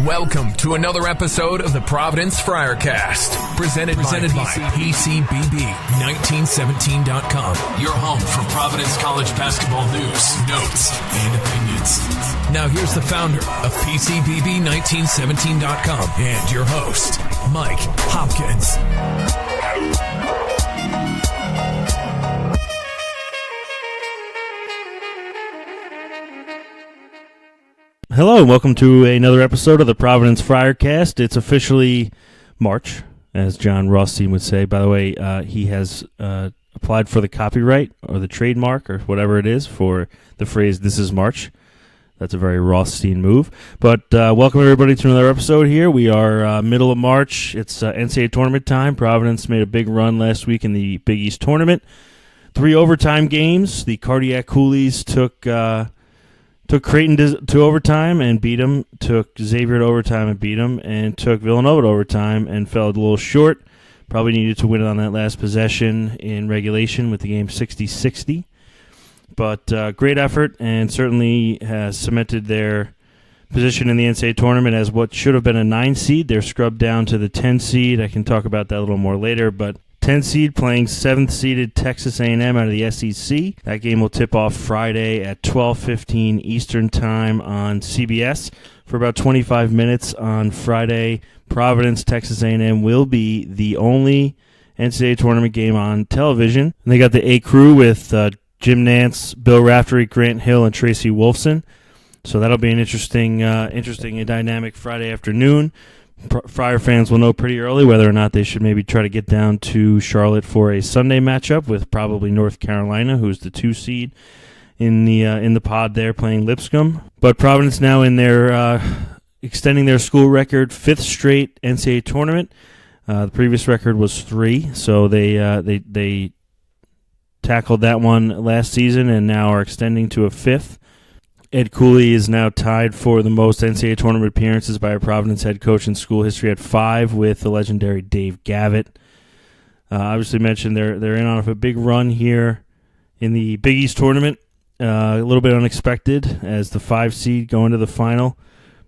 Welcome to another episode of the Providence Friarcast, presented by PCBB1917.com, your home for Providence College basketball news, notes, and opinions. Now here's the founder of PCBB1917.com and your host, Mike Hopkins. Hello and welcome to another episode of the Providence Friarcast. It's officially March, as John Rothstein would say. By the way, he has applied for the copyright or the trademark or whatever it is for the phrase, "This is March." That's a very Rothstein move. But welcome everybody to another episode here. We are middle of March. It's NCAA Tournament time. Providence made a big run last week in the Big East Tournament. 3 overtime games. The Cardiac Coolies took Creighton to overtime and beat them, took Xavier to overtime and beat them, and took Villanova to overtime and fell a little short. Probably needed to win it on that last possession in regulation with the game 60-60. But great effort, and certainly has cemented their position in the NCAA tournament as what should have been a 9 seed. They're scrubbed down to the 10 seed. I can talk about that a little more later, but 10 seed playing 7th-seeded Texas A&amp out of the SEC. That game will tip off Friday at 12:15 Eastern Time on CBS. For about 25 minutes on Friday, Providence, Texas A&amp will be the only NCAA tournament game on television. And they got the A crew with Jim Nance, Bill Raftery, Grant Hill, and Tracy Wolfson. So that'll be an interesting and dynamic Friday afternoon. Friar fans will know pretty early whether or not they should maybe try to get down to Charlotte for a Sunday matchup with probably North Carolina, who's the 2 seed in the pod there playing Lipscomb. But Providence now in their extending their school record, 5th straight NCAA tournament. The previous record was 3, so they tackled that one last season and now are extending to a 5th. Ed Cooley is now tied for the most NCAA tournament appearances by a Providence head coach in school history at 5 with the legendary Dave Gavitt. Obviously mentioned they're in on a big run here in the Big East tournament. A little bit unexpected as the 5 seed going to the final,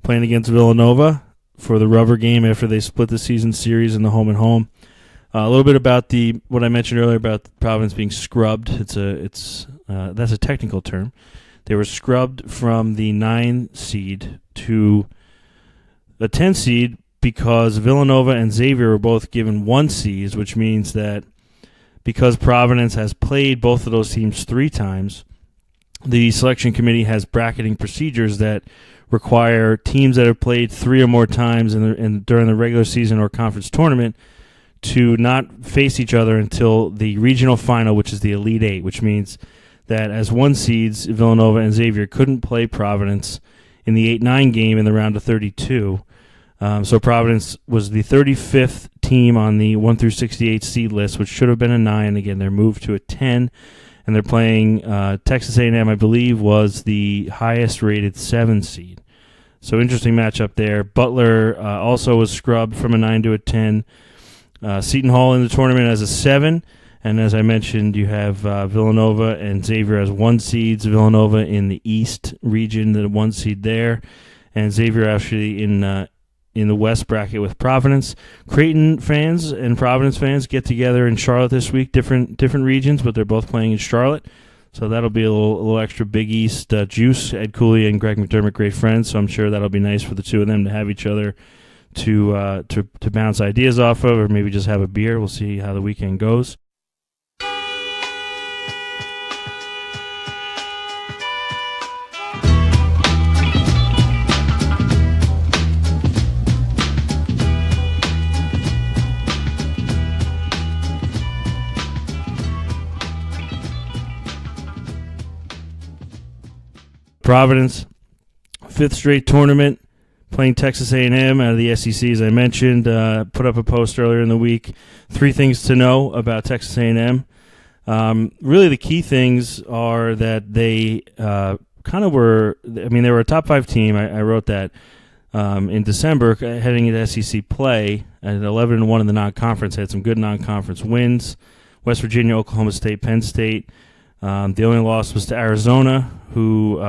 playing against Villanova for the rubber game after they split the season series in the home and home. A little bit about what I mentioned earlier about Providence being scrubbed. That's a technical term. They were scrubbed from the 9 seed to the 10 seed because Villanova and Xavier were both given 1 seeds, which means that because Providence has played both of those teams 3 times, the selection committee has bracketing procedures that require teams that have played 3 or more times during the regular season or conference tournament to not face each other until the regional final, which is the Elite 8, which means that as 1 seeds, Villanova and Xavier couldn't play Providence in the 8-9 game in the round of 32. So Providence was the 35th team on the 1 through 68 seed list, which should have been a 9. Again, they're moved to a 10, and they're playing Texas A&amp, I believe, was the highest-rated 7 seed. So interesting matchup there. Butler also was scrubbed from a 9 to a 10. Seton Hall in the tournament as a 7. And as I mentioned, you have Villanova and Xavier as 1 seeds. Villanova in the East region, the 1 seed there, and Xavier actually in the West bracket with Providence. Creighton fans and Providence fans get together in Charlotte this week, different regions, but they're both playing in Charlotte. So that'll be a little extra Big East juice. Ed Cooley and Greg McDermott, great friends, so I'm sure that'll be nice for the two of them to have each other to bounce ideas off of, or maybe just have a beer. We'll see how the weekend goes. Providence, 5th straight tournament, playing Texas A&amp out of the SEC, as I mentioned. Put up a post earlier in the week. 3 things to know about Texas A&amp. Really the key things are that they they were a top 5 team. I wrote that in December, heading into SEC play at 11-1 in the non-conference. Had some good non-conference wins. West Virginia, Oklahoma State, Penn State. The only loss was to Arizona, who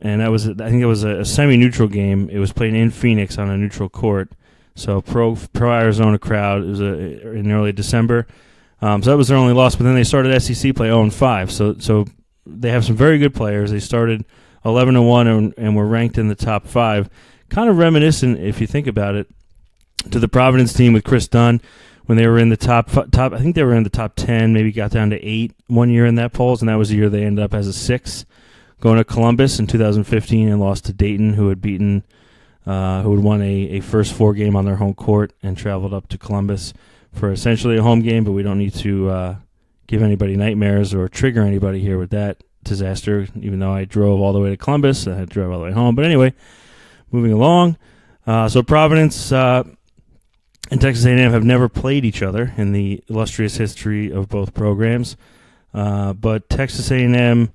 and I think it was a semi-neutral game. It was played in Phoenix on a neutral court. So pro Arizona crowd. It was in early December. So that was their only loss. But then they started SEC play 0-5. So they have some very good players. They started 11-1 and were ranked in the top 5. Kind of reminiscent, if you think about it, to the Providence team with Chris Dunn when they were in the top. I think they were in the top 10. Maybe got down to 8 one year in that polls, and that was the year they ended up as a 6, going to Columbus in 2015 and lost to Dayton, who had won a first 4 game on their home court and traveled up to Columbus for essentially a home game. But we don't need to give anybody nightmares or trigger anybody here with that disaster. Even though I drove all the way to Columbus, I had to drive all the way home. But anyway. Moving along, so Providence and Texas A&amp have never played each other in the illustrious history of both programs, but Texas A&M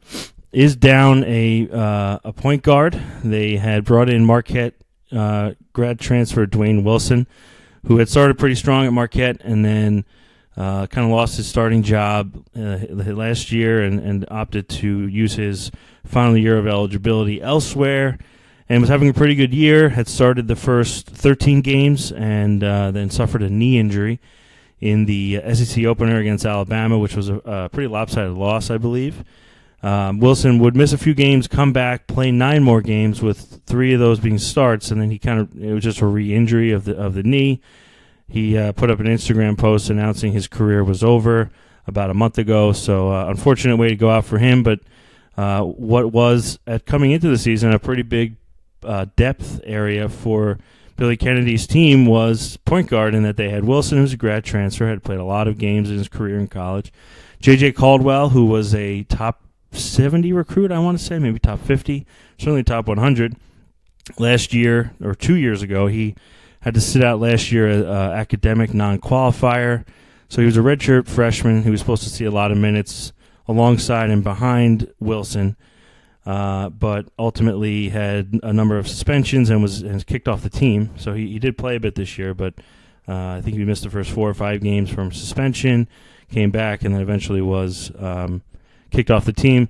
is down a point guard. They had brought in Marquette grad transfer Dwayne Wilson, who had started pretty strong at Marquette and then kind of lost his starting job last year and opted to use his final year of eligibility elsewhere. And was having a pretty good year, had started the first 13 games and then suffered a knee injury in the SEC opener against Alabama, which was a pretty lopsided loss, I believe. Wilson would miss a few games, come back, play 9 more games with 3 of those being starts, and then it was just a re-injury of the knee. He put up an Instagram post announcing his career was over about a month ago, so unfortunate way to go out for him, but what was, at coming into the season, a pretty big depth area for Billy Kennedy's team was point guard, in that they had Wilson, who's a grad transfer, had played a lot of games in his career in college. J.J. Caldwell, who was a top 70 recruit, I want to say, maybe top 50, certainly top 100 last year or 2 years ago. He had to sit out last year, academic non-qualifier. So he was a redshirt freshman who was supposed to see a lot of minutes alongside and behind Wilson. But ultimately had a number of suspensions and was kicked off the team. So he did play a bit this year, but I think he missed the first 4 or 5 games from suspension, came back, and then eventually was kicked off the team.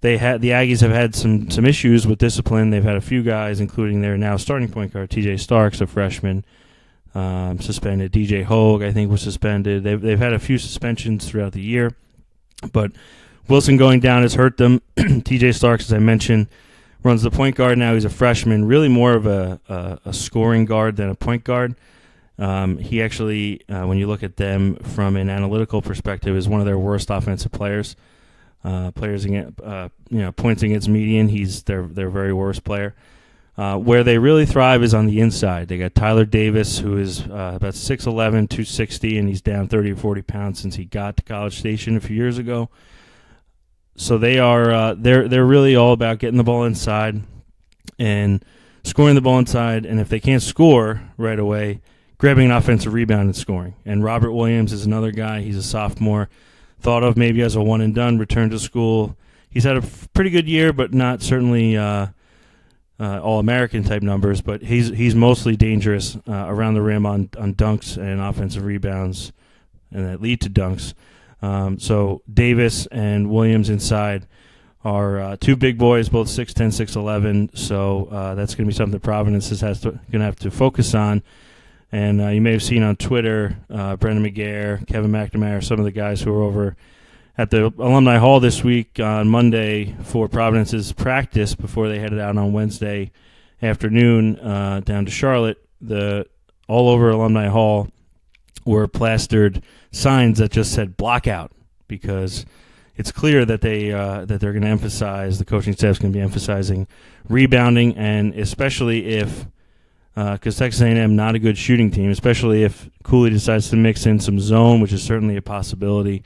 The Aggies have had some issues with discipline. They've had a few guys, including their now starting point guard, T.J. Starks, a freshman, suspended. D.J. Hogue, I think, was suspended. They've had a few suspensions throughout the year, but Wilson going down has hurt them. T.J. Starks, as I mentioned, runs the point guard now. He's a freshman, really more of a scoring guard than a point guard. He actually, when you look at them from an analytical perspective, is one of their worst offensive players. Points against median, he's their very worst player. Where they really thrive is on the inside. They got Tyler Davis, who is about 6'11", 260, and he's down 30 or 40 pounds since he got to College Station a few years ago. So they are they're really all about getting the ball inside and scoring the ball inside, and if they can't score right away, grabbing an offensive rebound and scoring. And Robert Williams is another guy. He's a sophomore, thought of maybe as a one-and-done, return to school. He's had a pretty good year, but not certainly All-American type numbers, but he's mostly dangerous around the rim on dunks and offensive rebounds, and that lead to dunks. So Davis and Williams inside are 2 big boys, both 6'10", 6'11", so that's going to be something that Providence is going to have to focus on. And you may have seen on Twitter, Brendan McGare, Kevin McNamara, some of the guys who were over at the Alumni Hall this week on Monday for Providence's practice before they headed out on Wednesday afternoon down to Charlotte. All over Alumni Hall were plastered signs that just said "block out," because it's clear that they're going to emphasize, the coaching staff's going to be emphasizing rebounding, and especially if because Texas A&M not a good shooting team, especially if Cooley decides to mix in some zone, which is certainly a possibility.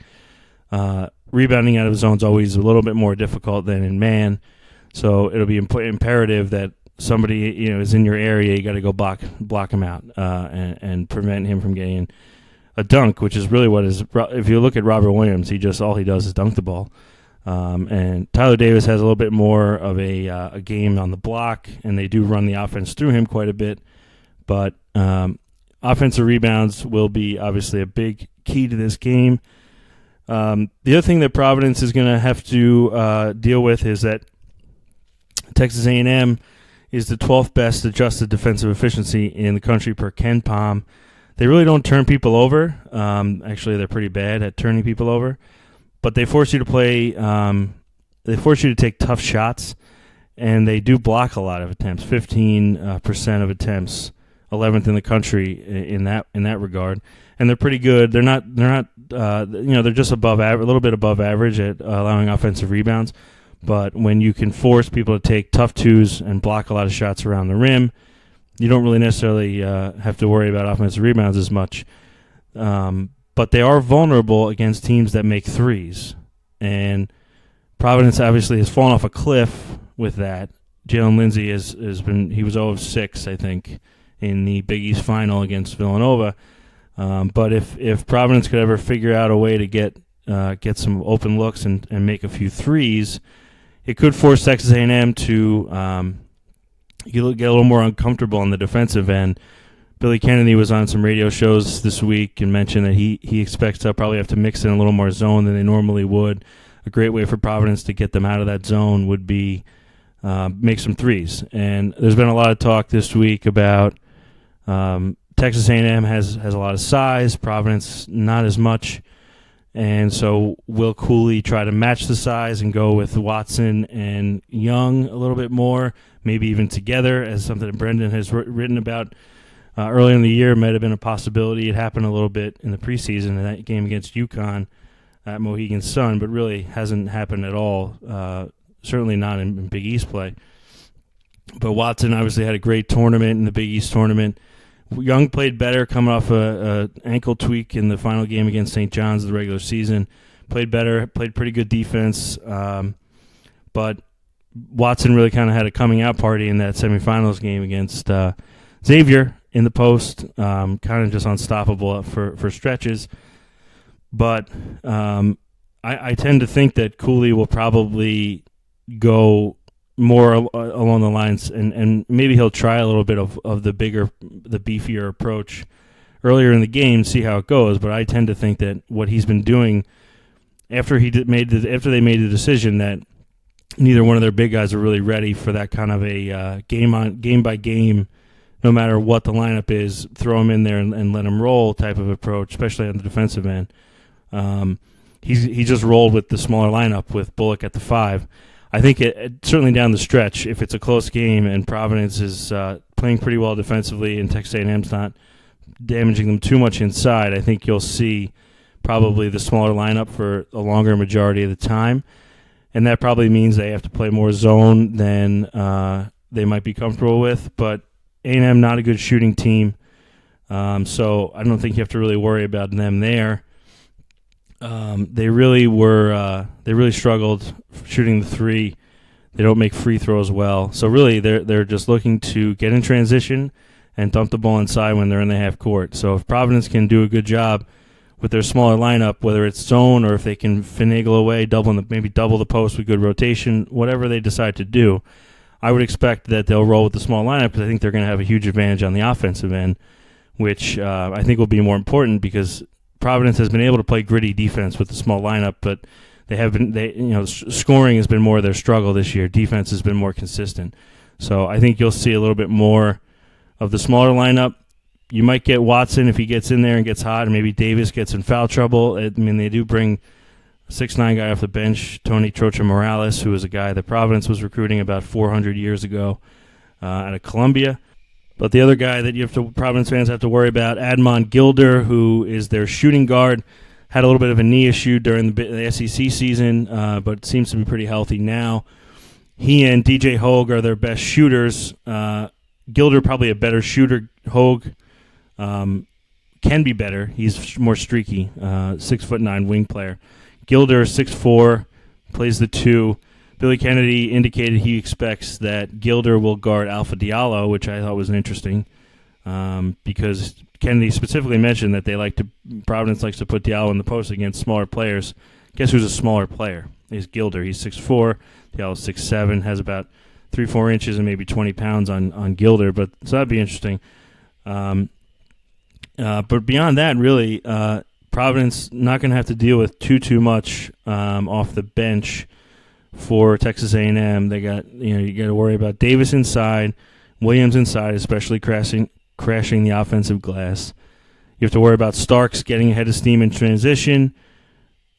Rebounding out of zone is always a little bit more difficult than in man, so it'll be imperative that somebody is in your area. You got to go block him out and prevent him from getting a dunk, which is really what is. If you look at Robert Williams, all he does is dunk the ball. And Tyler Davis has a little bit more of a game on the block, and they do run the offense through him quite a bit. But offensive rebounds will be obviously a big key to this game. The other thing that Providence is going to have to deal with is that Texas A&M is the 12th best adjusted defensive efficiency in the country per Ken Palm. They really don't turn people over. Actually, they're pretty bad at turning people over. But they force you to play. They force you to take tough shots, and they do block a lot of attempts. 15% of attempts, 11th in the country in that regard. And they're pretty good. They're not. They're just above average, a little bit above average at allowing offensive rebounds. But when you can force people to take tough twos and block a lot of shots around the rim, you don't really necessarily have to worry about offensive rebounds as much. But they are vulnerable against teams that make threes. And Providence obviously has fallen off a cliff with that. Jalen Lindsey he was 0 of 6, I think, in the Big East final against Villanova. But if Providence could ever figure out a way to get some open looks and make a few threes, it could force Texas A&M to get a little more uncomfortable on the defensive end. Billy Kennedy was on some radio shows this week and mentioned that he expects they'll probably have to mix in a little more zone than they normally would. A great way for Providence to get them out of that zone would be make some threes. And there's been a lot of talk this week about Texas A&M has a lot of size, Providence not as much. And so will Cooley try to match the size and go with Watson and Young a little bit more, maybe even together, as something that Brendan has written about earlier in the year might have been a possibility. It happened a little bit in the preseason in that game against UConn at Mohegan Sun, but really hasn't happened at all, certainly not in Big East play. But Watson obviously had a great tournament in the Big East tournament. Young played better coming off a ankle tweak in the final game against St. John's of the regular season. Played better, played pretty good defense. But Watson really kind of had a coming out party in that semifinals game against Xavier in the post, kind of just unstoppable for stretches. But I tend to think that Cooley will probably go more along the lines, and maybe he'll try a little bit of the beefier approach earlier in the game, see how it goes. But I tend to think that what he's been doing after they made the decision that neither one of their big guys are really ready for that kind of a game by game, no matter what the lineup is, throw him in there and let him roll type of approach, especially on the defensive end. He just rolled with the smaller lineup with Bullock at the 5. I think it certainly down the stretch, if it's a close game and Providence is playing pretty well defensively and Texas A&M's not damaging them too much inside, I think you'll see probably the smaller lineup for a longer majority of the time. And that probably means they have to play more zone than they might be comfortable with. But A&M not a good shooting team, so I don't think you have to really worry about them there. They really struggled shooting the 3. They don't make free throws well. So really they're just looking to get in transition and dump the ball inside when they're in the half court. So if Providence can do a good job with their smaller lineup, whether it's zone or if they can finagle away, maybe double the post with good rotation, whatever they decide to do, I would expect that they'll roll with the small lineup because I think they're going to have a huge advantage on the offensive end, which I think will be more important because Providence has been able to play gritty defense with the small lineup, but scoring has been more of their struggle this year. Defense has been more consistent. So I think you'll see a little bit more of the smaller lineup. You might get Watson if he gets in there and gets hot, or maybe Davis gets in foul trouble. I mean, they do bring a 6'9" guy off the bench, Tony Trocha Morales, who is a guy that Providence was recruiting about 400 years ago out of Columbia. But the other guy that Providence fans have to worry about, Admon Gilder, who is their shooting guard, had a little bit of a knee issue during the SEC season, but seems to be pretty healthy now. He and DJ Hogue are their best shooters. Gilder probably a better shooter. Hogue can be better. He's more streaky, 6'9" wing player. Gilder 6'4", plays the 2. Billy Kennedy indicated he expects that Gilder will guard Alpha Diallo, which I thought was interesting, because Kennedy specifically mentioned that Providence likes to put Diallo in the post against smaller players. Guess who's a smaller player? Is Gilder. He's 6'4", Diallo's 6'7", has about 3-4 inches and maybe 20 pounds on Gilder, so that'd be interesting. But beyond that, really, Providence not going to have to deal with too much off the bench for Texas A&M. They got you got to worry about Davis inside, Williams inside, especially crashing the offensive glass. You have to worry about Starks getting ahead of steam in transition.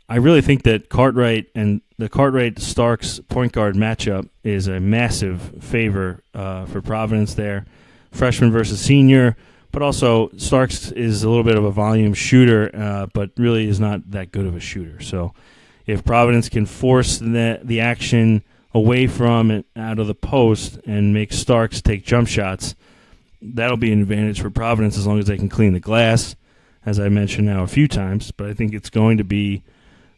I really think that Cartwright and the Cartwright-Starks point guard matchup is a massive favor for Providence there. Freshman versus senior, but also Starks is a little bit of a volume shooter, but really is not that good of a shooter. So if Providence can force the action away from it out of the post and make Starks take jump shots, that'll be an advantage for Providence as long as they can clean the glass, as I mentioned now a few times. But I think it's going to be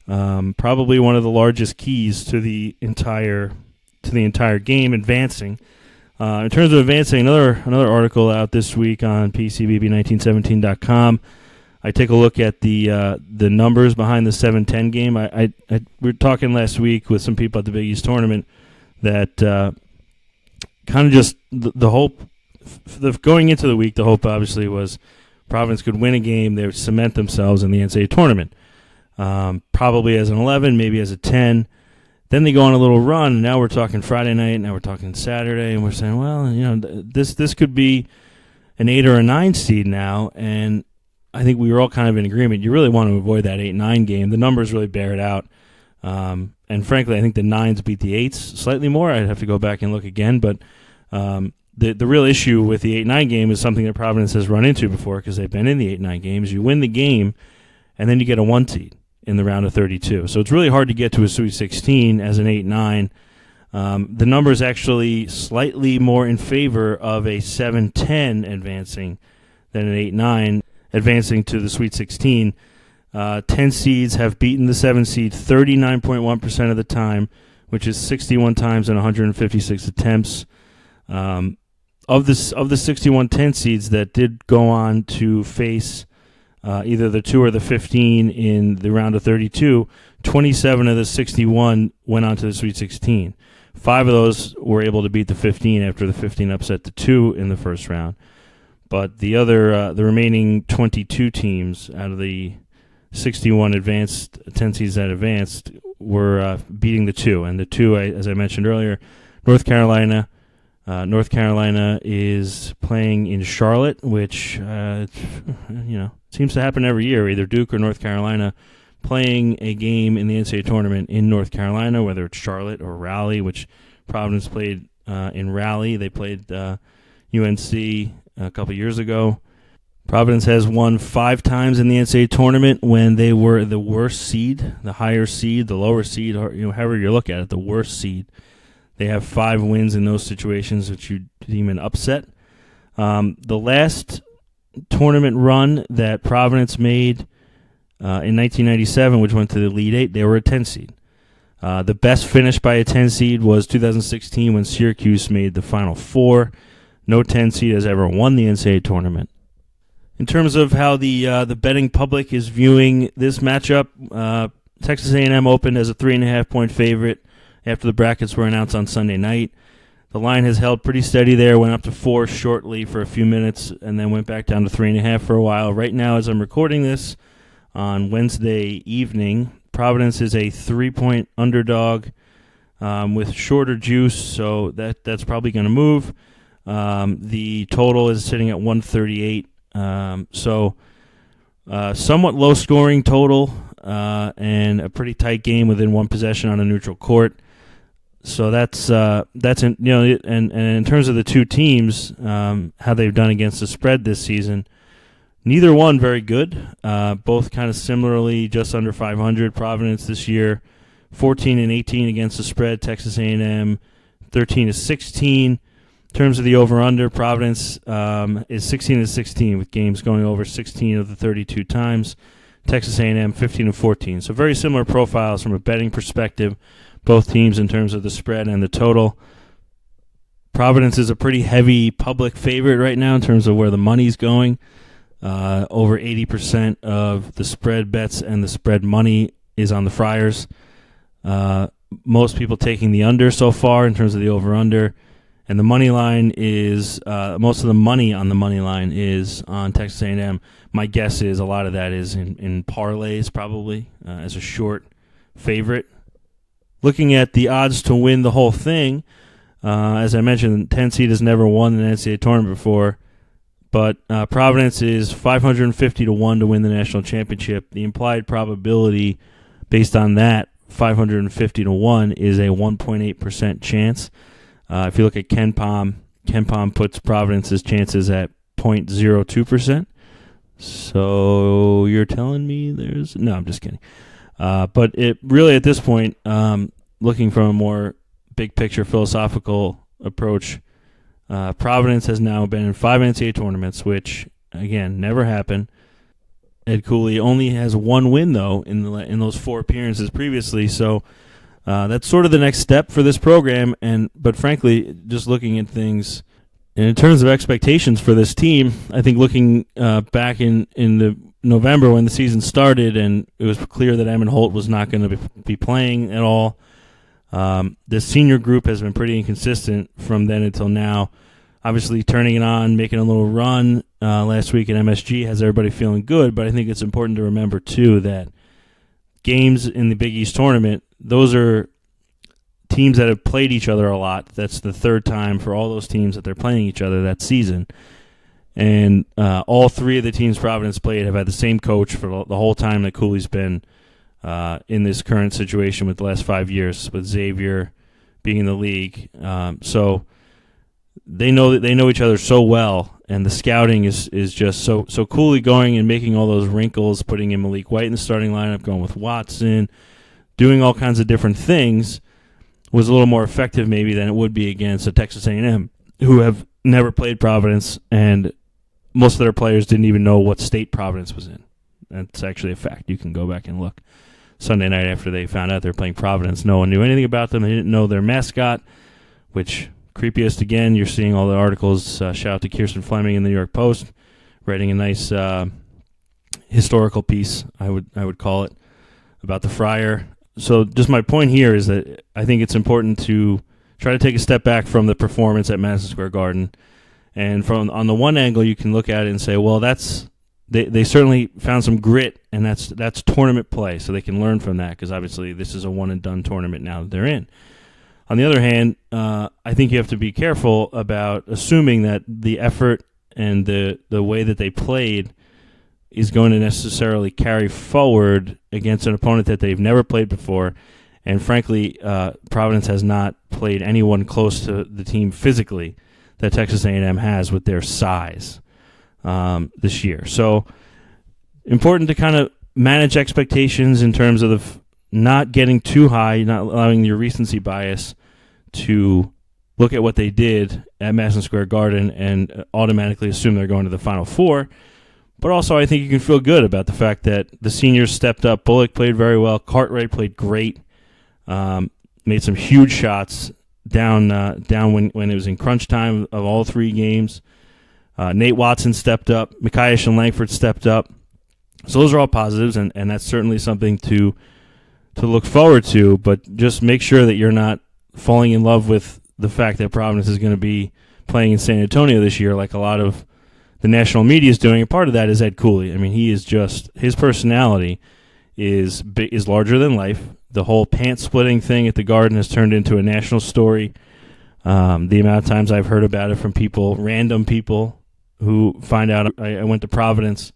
probably one of the largest keys to the entire game advancing. In terms of advancing, another article out this week on PCBB1917.com. I take a look at the numbers behind the 7-10 game. We were talking last week with some people at the Big East Tournament that kind of just the hope going into the week. The hope obviously was Providence could win a game. They would cement themselves in the NCAA Tournament, probably as an 11, maybe as a 10. Then they go on a little run, and now we're talking Friday night, now we're talking Saturday, and we're saying, well, this could be an 8 or a 9 seed now, and I think we were all kind of in agreement. You really want to avoid that 8-9 game. The numbers really bear it out, and frankly, I think the 9s beat the 8s slightly more. I'd have to go back and look again, but the real issue with the 8-9 game is something that Providence has run into before because they've been in the 8-9 games. You win the game, and then you get a 1 seed in the round of 32. So it's really hard to get to a Sweet 16 as an 8-9. The number is actually slightly more in favor of a 7-10 advancing than an 8-9 advancing to the Sweet 16. 10 seeds have beaten the 7 seed 39.1% of the time, which is 61 times in 156 attempts. Of the 61 10 seeds that did go on to face either the 2 or the 15 in the round of 32, 27 of the 61 went on to the Sweet 16. 5 of those were able to beat the 15 after the 15 upset the 2 in the first round. But the remaining 22 teams out of the 61 advanced 10 seeds that advanced were beating the 2. And the 2, as I mentioned earlier, North Carolina. North Carolina is playing in Charlotte, which seems to happen every year. Either Duke or North Carolina playing a game in the NCAA Tournament in North Carolina, whether it's Charlotte or Raleigh, which Providence played in Raleigh. They played UNC a couple years ago. Providence has won 5 times in the NCAA Tournament when they were the worst seed, the higher seed, the lower seed, or however you look at it, the worst seed. They have 5 wins in those situations, which you deem an upset. The last tournament run that Providence made in 1997, which went to the Elite 8, they were a 10 seed. The best finish by a 10 seed was 2016 when Syracuse made the Final Four. No 10 seed has ever won the NCAA Tournament. In terms of how the betting public is viewing this matchup, Texas A&M opened as a 3.5-point favorite after the brackets were announced on Sunday night. The line has held pretty steady there, went up to 4 shortly for a few minutes, and then went back down to 3.5 for a while. Right now, as I'm recording this on Wednesday evening, Providence is a 3-point underdog with shorter juice, so that's probably going to move. The total is sitting at 138, somewhat low-scoring total and a pretty tight game within one possession on a neutral court. So that's in, and in terms of the two teams, how they've done against the spread this season, neither one very good. Both kind of similarly just under 500. Providence this year, 14-18 against the spread. Texas A&M, 13-16. In terms of the over/under, Providence is 16-16 with games going over 16 of the 32 times. Texas A&M 15-14. So very similar profiles from a betting perspective. Both teams in terms of the spread and the total. Providence is a pretty heavy public favorite right now in terms of where the money's going. Over 80% of the spread bets and the spread money is on the Friars. Most people taking the under so far in terms of the over/under. And the money line is, most of the money on the money line is on Texas A&M. My guess is a lot of that is in parlays probably as a short favorite. looking at the odds to win the whole thing, as I mentioned, 10 seed has never won an NCAA tournament before, but Providence is 550 to 1 to win the national championship. The implied probability based on that, 550 to 1, is a 1.8% chance. If you look at KenPom puts Providence's chances at 0.02%. So you're telling me there's... No, I'm just kidding. But it really, at this point, looking from a more big picture philosophical approach, Providence has now been in 5 NCAA tournaments, which, again, never happened. Ed Cooley only has 1 win, though, in those 4 appearances previously. So that's sort of the next step for this program. But frankly, just looking at things in terms of expectations for this team, I think looking back in the November when the season started, and it was clear that Eamon Holt was not going to be playing at all. The senior group has been pretty inconsistent from then until now. Obviously, turning it on, making a little run last week at MSG has everybody feeling good, but I think it's important to remember, too, that games in the Big East tournament, those are teams that have played each other a lot. That's the 3rd time for all those teams that they're playing each other that season. And all 3 of the teams Providence played have had the same coach for the whole time that Cooley's been in this current situation with the last 5 years, with Xavier being in the league. So they know each other so well, and the scouting is just so Cooley going and making all those wrinkles, putting in Malik White in the starting lineup, going with Watson, doing all kinds of different things, was a little more effective maybe than it would be against a Texas A&M, who have never played Providence, and most of their players didn't even know what state Providence was in. That's actually a fact. You can go back and look. Sunday night after they found out they were playing Providence, no one knew anything about them. They didn't know their mascot, which, creepiest again, you're seeing all the articles. Shout out to Kirsten Fleming in the New York Post, writing a nice historical piece, I would call it, about the Friar. So just my point here is that I think it's important to try to take a step back from the performance at Madison Square Garden. And on the one angle, you can look at it and say, well, they certainly found some grit, and that's tournament play, so they can learn from that, because obviously this is a one-and-done tournament now that they're in. On the other hand, I think you have to be careful about assuming that the effort and the way that they played is going to necessarily carry forward against an opponent that they've never played before. And frankly, Providence has not played anyone close to the team physically that Texas A&M has with their size this year. So important to kind of manage expectations in terms of not getting too high, not allowing your recency bias to look at what they did at Madison Square Garden and automatically assume they're going to the Final Four. But also, I think you can feel good about the fact that the seniors stepped up. Bullock played very well. Cartwright played great. Made some huge shots down when it was in crunch time of all 3 games. Nate Watson stepped up. Micaiah and Langford stepped up. So those are all positives, and that's certainly something to look forward to. But just make sure that you're not falling in love with the fact that Providence is going to be playing in San Antonio this year, like a lot of the national media is doing. And part of that is Ed Cooley. I mean, he is just, his personality is larger than life. The whole pants-splitting thing at the Garden has turned into a national story. The amount of times I've heard about it from people, random people, who find out I went to Providence,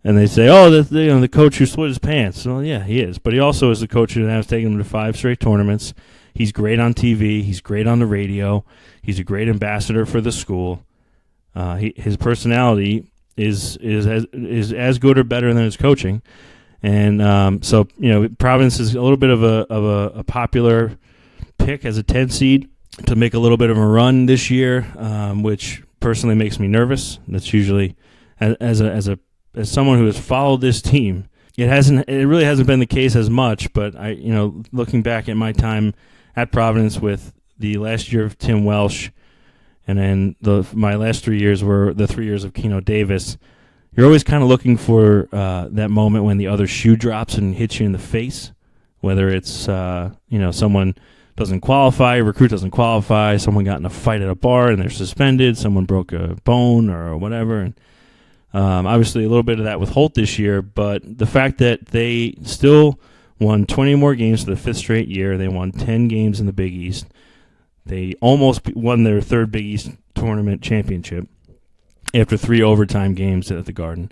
and they say, "Oh, the coach who split his pants." Well, yeah, he is, but he also is the coach who has taken him to 5 straight tournaments. He's great on TV. He's great on the radio. He's a great ambassador for the school. His personality is as good or better than his coaching, and so Providence is a little bit of a popular pick as a 10 seed to make a little bit of a run this year, which personally makes me nervous. That's usually as someone who has followed this team, it really hasn't been the case as much. But looking back at my time at Providence with the last year of Tim Welsh, and then my last 3 years were the 3 years of Keno Davis, you're always kind of looking for that moment when the other shoe drops and hits you in the face, whether it's someone doesn't qualify, recruit doesn't qualify, someone got in a fight at a bar and they're suspended, someone broke a bone or whatever. And obviously a little bit of that with Holt this year, but the fact that they still won 20 more games for the fifth straight year. They won 10 games in the Big East. They almost won their third Big East tournament championship after 3 overtime games at the Garden.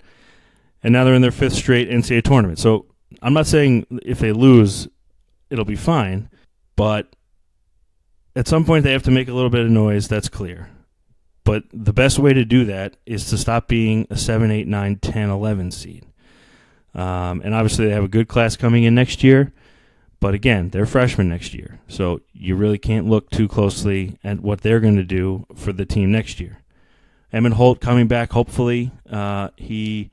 And now they're in their fifth straight NCAA tournament. So I'm not saying if they lose, it'll be fine, but at some point they have to make a little bit of noise, that's clear. But the best way to do that is to stop being a 7, 8, 9, 10, 11 seed. And obviously they have a good class coming in next year, but again, they're freshmen next year. So you really can't look too closely at what they're going to do for the team next year. Emmett Holt coming back, hopefully. He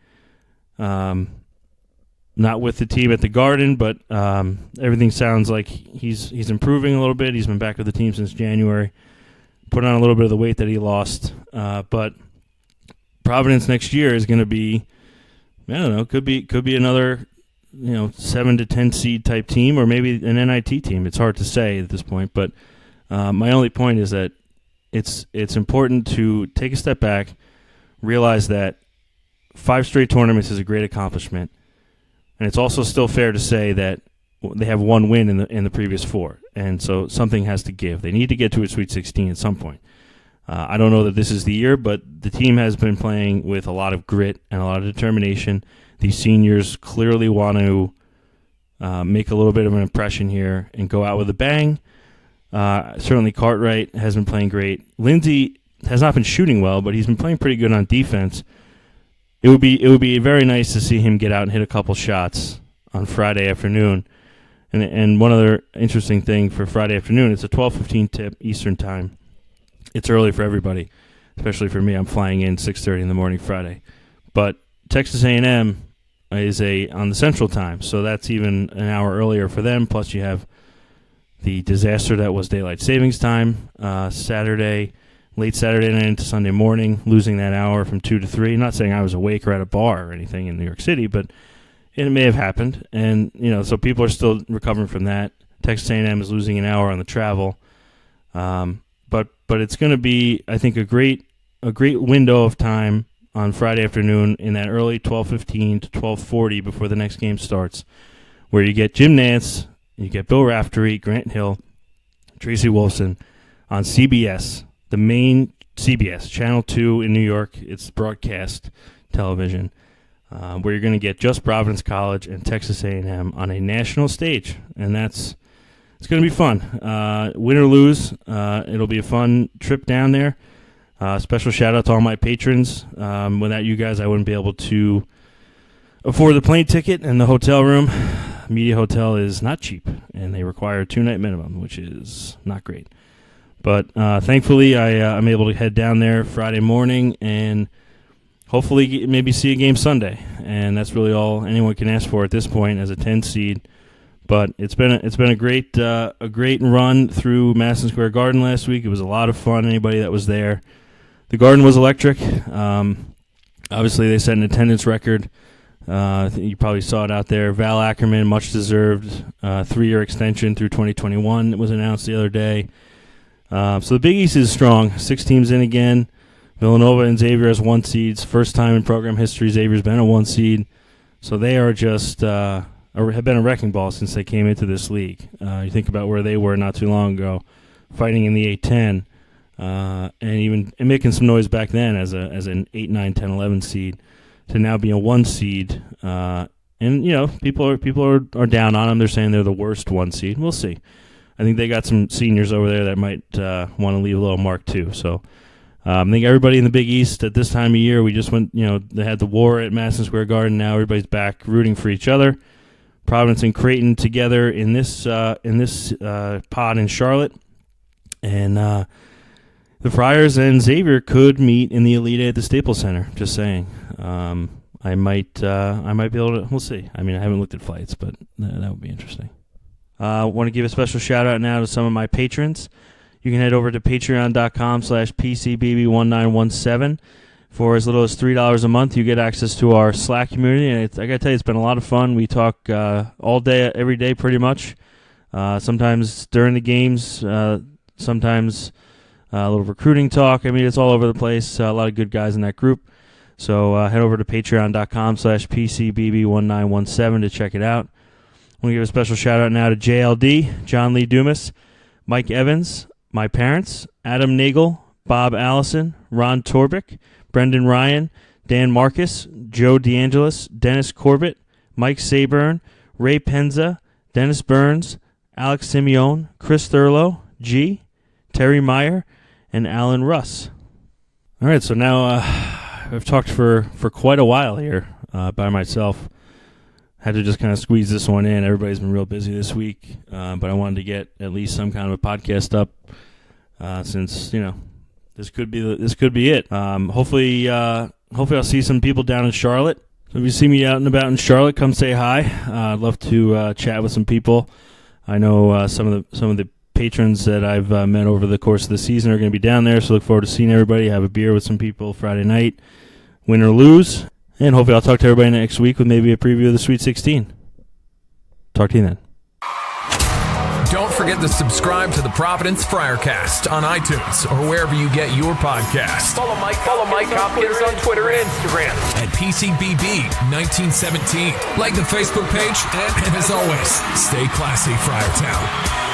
not with the team at the Garden, but everything sounds like he's improving a little bit. He's been back with the team since January. Put on a little bit of the weight that he lost. But Providence next year is going to be, I don't know, could be another 7 to 10 seed type team, or maybe an NIT team. It's hard to say at this point, but my only point is that it's important to take a step back, realize that 5 straight tournaments is a great accomplishment, and it's also still fair to say that they have 1 win in the previous 4, and so something has to give. They need to get to a Sweet 16 at some point. I don't know that this is the year, but the team has been playing with a lot of grit and a lot of determination. These seniors clearly want to make a little bit of an impression here and go out with a bang. Certainly Cartwright has been playing great. Lindsey has not been shooting well, but he's been playing pretty good on defense. It would be very nice to see him get out and hit a couple shots on Friday afternoon. And one other interesting thing for Friday afternoon, it's a 12:15 tip Eastern time. It's early for everybody, especially for me. I'm flying in 6:30 in the morning Friday. But Texas A&M is on the Central time, so that's even an hour earlier for them. Plus you have the disaster that was daylight savings time Saturday, late Saturday night into Sunday morning, losing that hour from 2 to 3. Not saying I was awake or at a bar or anything in New York City, but it may have happened. And, so people are still recovering from that. Texas A&M is losing an hour on the travel. But it's going to be, I think, a great window of time on Friday afternoon in that early 12:15 to 12:40 before the next game starts, where you get Jim Nantz, you get Bill Raftery, Grant Hill, Tracy Wolfson on CBS, the main CBS, Channel 2 in New York. It's broadcast television, where you're going to get just Providence College and Texas A&M on a national stage, and it's going to be fun. Win or lose, it'll be a fun trip down there. Special shout-out to all my patrons. Without you guys, I wouldn't be able to afford the plane ticket and the hotel room. Media Hotel is not cheap, and they require a 2-night minimum, which is not great. But thankfully, I'm able to head down there Friday morning and hopefully maybe see a game Sunday. And that's really all anyone can ask for at this point as a 10 seed. But it's been a great run through Madison Square Garden last week. It was a lot of fun. Anybody that was there, the Garden was electric. Obviously, they set an attendance record. You probably saw it out there. Val Ackerman, much deserved, 3-year extension through 2021. It was announced the other day. So the Big East is strong. 6 teams in again. Villanova and Xavier as 1 seeds. First time in program history Xavier's been a 1 seed. So they are just have been a wrecking ball since they came into this league. You think about where they were not too long ago, fighting in the A-10, and making some noise back then as an 8, 9, 10, 11 seed, to now be a 1 seed. And people are down on them. They're saying they're the worst 1 seed. We'll see. I think they got some seniors over there that might want to leave a little mark too. So I think everybody in the Big East at this time of year, we just went. They had the war at Madison Square Garden. Now everybody's back rooting for each other. Providence and Creighton together in this pod in Charlotte, and the Friars and Xavier could meet in the Elite Eight at the Staples Center. Just saying, I might be able to. We'll see. I mean, I haven't looked at flights, but that would be interesting. I want to give a special shout out now to some of my patrons. You can head over to patreon.com/PCBB1917. For as little as $3 a month, you get access to our Slack community, and I got to tell you, it's been a lot of fun. We talk all day, every day, pretty much. Sometimes during the games, sometimes a little recruiting talk. I mean, it's all over the place. A lot of good guys in that group. So head over to patreon.com/PCBB1917 to check it out. want to give a special shout-out now to JLD, John Lee Dumas, Mike Evans, my parents, Adam Nagel, Bob Allison, Ron Torbick, Brendan Ryan, Dan Marcus, Joe DeAngelis, Dennis Corbett, Mike Sayburn, Ray Penza, Dennis Burns, Alex Simeone, Chris Thurlow, G, Terry Meyer, and Alan Russ. All right, so now I've talked for quite a while here by myself. Had to just kind of squeeze this one in. Everybody's been real busy this week, but I wanted to get at least some kind of a podcast up since, this could be it. Hopefully I'll see some people down in Charlotte. So if you see me out and about in Charlotte, come say hi. I'd love to chat with some people. I know some of the patrons that I've met over the course of the season are going to be down there, so look forward to seeing everybody, have a beer with some people Friday night, win or lose. And hopefully I'll talk to everybody next week with maybe a preview of the Sweet 16. Talk to you then. Don't forget to subscribe to the Providence Friarcast on iTunes or wherever you get your podcasts. Follow Mike Hopkins on Twitter and Instagram. At PCBB1917. Like the Facebook page, and as always, stay classy, Friartown.